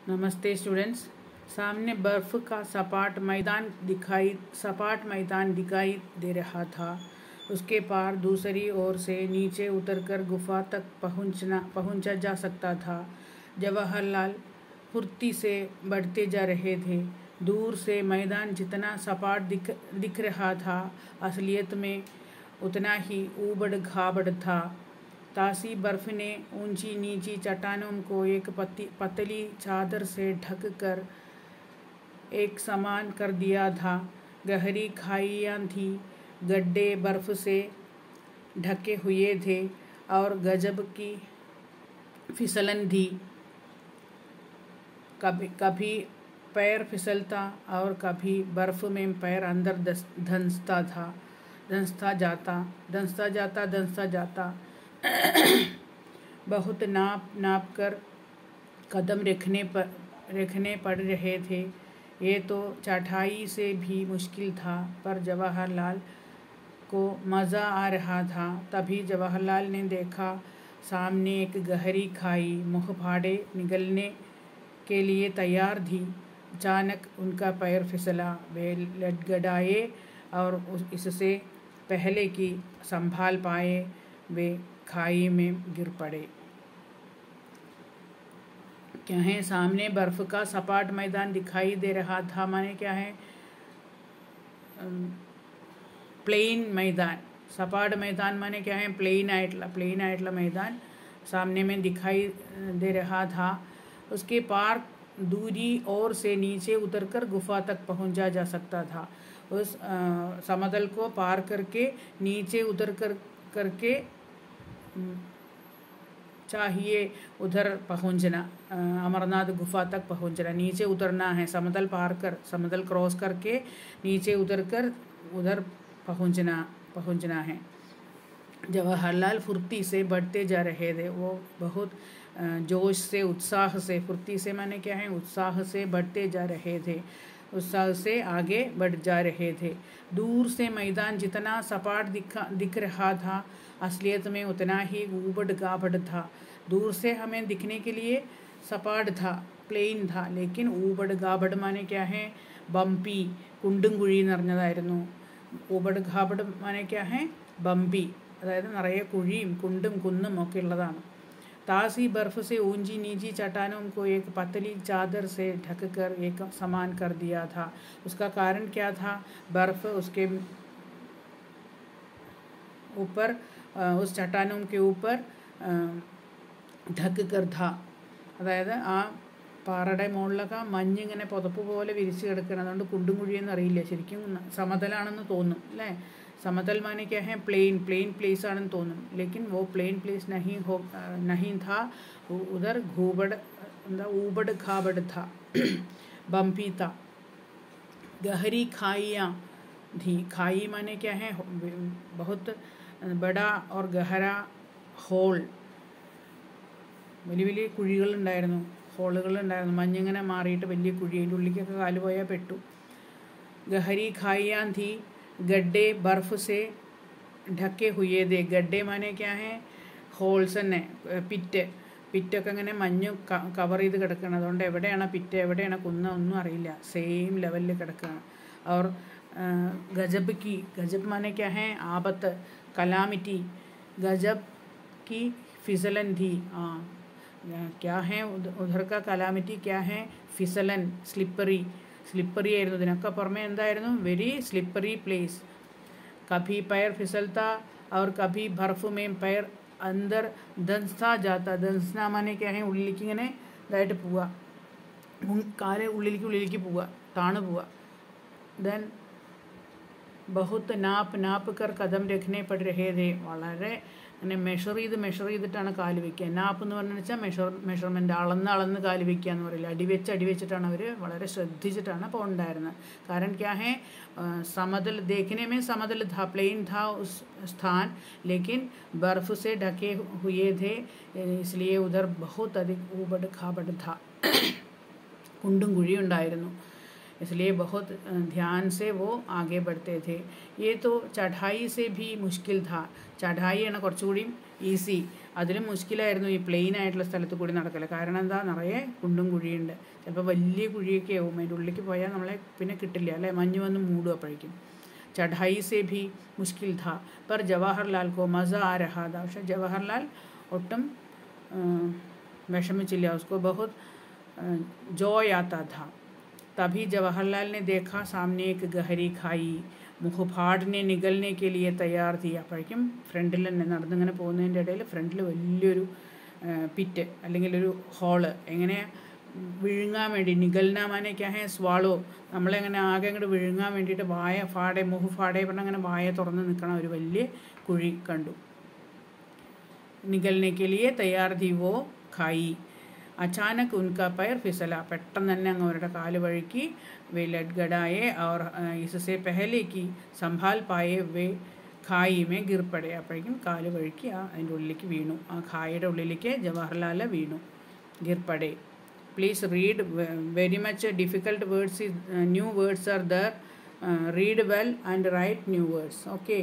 नमस्ते स्टूडेंट्स। सामने बर्फ का सपाट मैदान दिखाई दे रहा था। उसके पार दूसरी ओर से नीचे उतरकर गुफा तक पहुंचा जा सकता था। जवाहरलाल फुर्ती से बढ़ते जा रहे थे। दूर से मैदान जितना सपाट दिख रहा था, असलियत में उतना ही ऊबड़ खाबड़ था। तासी बर्फ ने ऊंची नीची चट्टानों को एक पतली चादर से ढक कर एक समान कर दिया था। गहरी खाइयाँ थी, गड्ढे बर्फ से ढके हुए थे और गजब की फिसलन थी। कभी पैर फिसलता और कभी बर्फ में पैर अंदर धंसता जाता। बहुत नाप कर कदम रखने पड़ रहे थे। ये तो चढ़ाई से भी मुश्किल था, पर जवाहरलाल को मज़ा आ रहा था। तभी जवाहरलाल ने देखा, सामने एक गहरी खाई मुँह फाड़े निकलने के लिए तैयार थी। अचानक उनका पैर फिसला, वे लड़खड़ाए और इससे पहले कि संभाल पाए वे खाई में गिर पड़े। क्या है? सामने बर्फ का सपाट मैदान दिखाई दे रहा था। माने क्या है? प्लेन मैदान। सपाट मैदान माने क्या है? प्लेन आयटला मैदान सामने में दिखाई दे रहा था। उसके पार दूरी ओर से नीचे उतरकर गुफा तक पहुंचा जा सकता था। उस समतल को पार करके नीचे उतर करके चाहिए उधर पहुंचना, अमरनाथ गुफा तक पहुंचना। नीचे उतरना है, समतल क्रॉस करके नीचे उतरकर उधर पहुंचना है। जवाहरलाल फुर्ती से बढ़ते जा रहे थे। वो बहुत जोश से, उत्साह से, फुर्ती से माने क्या है? उत्साह से बढ़ते जा रहे थे। उत्साह से आगे बढ़ जा रहे थे। दूर से मैदान जितना सपाट दिख रहा था, असलियत में उतना ही ऊबड़ खाबड़ था। दूर से हमें दिखने के लिए सपाट था, प्लेन था, लेकिन ऊबड़ खाबड़ माने क्या है? बम्पी, കുണ്ടും കുഴിയും നിറഞ്ഞതായിരുന്നു. ഊബഡ് ഖാബഡ് മാനെ ക്യാ ഹെ? ബമ്പി, അതായത് നിറയെ കുഴിയും കുണ്ടും കുന്നും ഒക്കെ ഉള്ളതാണ്. तासी बर्फ से ऊंची नीची चट्टानों को एक पतली चादर से ढककर एक समान कर दिया था। उसका कारण क्या था? बर्फ उसके ऊपर, उस चट्टानों के ऊपर ढक कर था. അതായത് ആ പാറയുടെ മുകളിലൊക്കെ മഞ്ഞിങ്ങനെ പുതപ്പ് പോലെ വിരിച്ച് കിടക്കണം. അതുകൊണ്ട് കുണ്ടും കുഴിയെന്ന് അറിയില്ല, ശരിക്കും സമതലാണെന്ന് തോന്നും അല്ലേ? समतल माने क्या है? प्लेन प्लेस आनंद तोന്നും. लेकिन वो प्लेन प्लेस नहीं था, उधर ऊबड़ खाबड़ था, बम्पी था। गहरी खाइयाँ थी। खाई माने क्या है? बहुत बड़ा और गहरा ഹോൾ, വലിയ വലിയ കുഴികളുണ്ടായിരുന്നു, ഹോളുകളുണ്ടായിരുന്നു. മഞ്ഞിങ്ങനെ മാറിയിട്ട് വലിയ കുഴി, അതിൻ്റെ ഉള്ളിലേക്കൊക്കെ കാല് പോയാൽ പെട്ടു. गहरी खाइयाँ थी, गड्ढे बर्फ से ढके हुए थे. गड्ढे माने क्या है? ഹോൾസ് തന്നെ. പിറ്റൊക്കെ ഇങ്ങനെ മഞ്ഞ് കവർ ചെയ്ത് കിടക്കണം. അതുകൊണ്ട് എവിടെയാണ് പിറ്റ്, എവിടെയാണ് കുന്ന ഒന്നും അറിയില്ല, സെയിം ലെവലിൽ കിടക്കുകയാണ്. और गजब माने क्या है? आबत, कलामिटी. गजब की फिसलन थी. क्या है उधर का? कलामिटी क्या है? फिसलन, स्लिപ്പറി ആയിരുന്നു. ഇതിനൊക്കെ പുറമെ എന്തായിരുന്നു? Very slippery place. कभी पैर फिसलता और कभी बर्फ में पैर अंदर धंसता जाता. धंसना माने क्या है? ഉള്ളിലേക്ക് ഇങ്ങനെ ഇതായിട്ട് പോവുക, കാല് ഉള്ളിലേക്ക് പോവുക, താണു പോവുക. ദെൻ ബഹുത്ത് നാപ്പ് കർ കദം രഖ്നെ പട് രഹേ ഥേ. വളരെ അങ്ങനെ മെഷർ ചെയ്തിട്ടാണ് കാല് വയ്ക്കുക. നാപ്പ് എന്ന് പറഞ്ഞു വെച്ചാൽ മെഷർമെൻറ്റ്, അളന്ന് കാല് വയ്ക്കുക എന്ന് പറയില്ല. അടിവെച്ചിട്ടാണ് അവർ വളരെ ശ്രദ്ധിച്ചിട്ടാണ് പോകണ്ടായിരുന്നത്. കാരണം क्या है? समतल देखने में समतल था, प्लेन था उस स्थान, लेकिन बर्फ से ढके हुए थे, इसलिए उधर बहुत अधिक ऊबड़ खाबड़ था. കുണ്ടും കുഴിയും ഉണ്ടായിരുന്നു. इसलिए बहुत ध्यान से वो आगे बढ़ते थे. ये तो चढ़ाई से भी मुश्किल था. चढ़ाई ആണ് കുറച്ചുകൂടി ഈസി, അതിലും മുഷ്കിലായിരുന്നു ഈ പ്ലെയിൻ ആയിട്ടുള്ള സ്ഥലത്ത് കൂടി നടക്കല്. കാരണം എന്താ, നിറയെ കുണ്ടും കുഴിയുണ്ട്. ചിലപ്പോൾ വലിയ കുഴിയൊക്കെ ആവും, അതിൻ്റെ ഉള്ളിലേക്ക് പോയാൽ നമ്മളെ പിന്നെ കിട്ടില്ല അല്ലേ, മഞ്ഞ് വന്ന് മൂടും അപ്പോഴേക്കും. चढ़ाई से भी मुश्किल था पर जवाहरलाल को मज़ा आ रहा था. പക്ഷേ ജവഹർലാൽ ഒട്ടും विषमिचिल्ला, उसको बहुत जॉय आता था. तभी जवाहरलाल ने देखा सामने एक गहरी खाई. मुँह फाड़ने निगलने के लिए तैयार थी. അപ്പോഴേക്കും ഫ്രണ്ടിൽ തന്നെ നടന്നിങ്ങനെ പോകുന്നതിൻ്റെ ഇടയിൽ ഫ്രണ്ടിൽ വലിയൊരു പിറ്റ് അല്ലെങ്കിൽ ഒരു ഹോള്, എങ്ങനെ വിഴുങ്ങാൻ വേണ്ടി, നിഗൽന മാനെ ക്യാ ഹേ സ്വാളോ, നമ്മളെങ്ങനെ ആകെ അങ്ങോട്ട് വിഴുങ്ങാൻ വേണ്ടിയിട്ട് വായ ഫാടെ മുഹ് ഫാടെ പറഞ്ഞാൽ അങ്ങനെ വായ തുറന്ന് നിൽക്കണ ഒരു വലിയ കുഴി കണ്ടു. നിഗൽനെ കെ ലിയെ തയ്യാർ ഥി വോ ഖായി. അച്ചാനക് ഉൻകാ പൈർ ഫിസല, പെട്ടെന്ന് തന്നെ അങ്ങ് അവരുടെ കാല് വഴുക്കി. വേ ലഡ്ഗഡായെ और इससे पहले कि संभाल पाए वे ഖായി മേ ഗിർപ്പടെ. അപ്പോഴേക്കും കാല് വഴുക്കി അതിൻ്റെ ഉള്ളിലേക്ക് വീണു. ആ ഖായിയുടെ ഉള്ളിലേക്ക് ജവഹർലാൽ വീണു. ഗിർപ്പടെ. Please read, very much difficult words, new words are there. Read well and write new words. Okay.